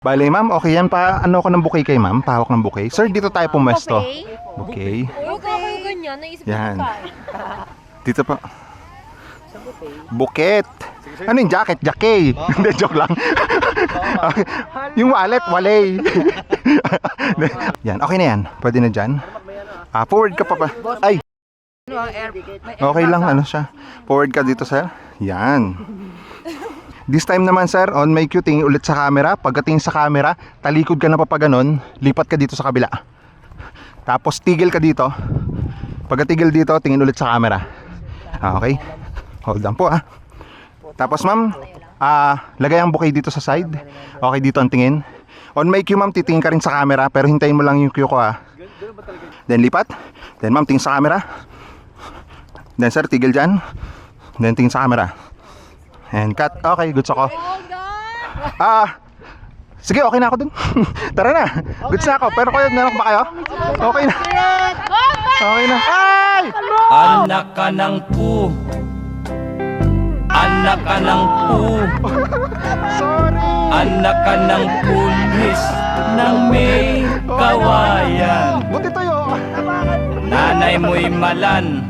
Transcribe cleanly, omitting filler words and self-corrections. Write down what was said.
Bale, ma'am, okay yan. Ano ko ng bouquet kay ma'am? Pahawak ng bouquet. Sir, dito tayo pumesto. Bouquet. Huwag ka kayo ganyan, naisip ko Yan. ka. Dito pa. Buket. Ano yung jacket? Jacket. Hindi, joke lang. Okay. Yung wallet, walay. Yan, okay na yan. Pwede na dyan. Forward ka pa. Ay. Okay lang, ano siya. Forward ka dito, sir. Yan. This time naman, sir, on my cue, tingin ulit sa camera. Pagdating sa camera, talikod ka na papaganon, lipat ka dito sa kabila. Tapos tigil ka dito. Pagkatigil dito, tingin ulit sa camera. Okay? Hold on po, Tapos, ma'am, lagay ang bouquet dito sa side. Okay, dito ang tingin. On my cue, ma'am, titingin ka rin sa camera, pero hintayin mo lang yung cue ko, Then lipat. Then, ma'am, tingin sa camera. Then, sir, tigil dyan. Then, tingin sa camera. And cut. Okay, goods ako. Sige, okay na ako dun. Tara na. Goods na ako. Pero meron ba kayo? Okay na. Okay na. Ay! Anak ka ng pu. Anak ka ng pu. Sorry. Anak ka ng pulis ng may kawayan. Buti tayo. Nanay mo'y malan.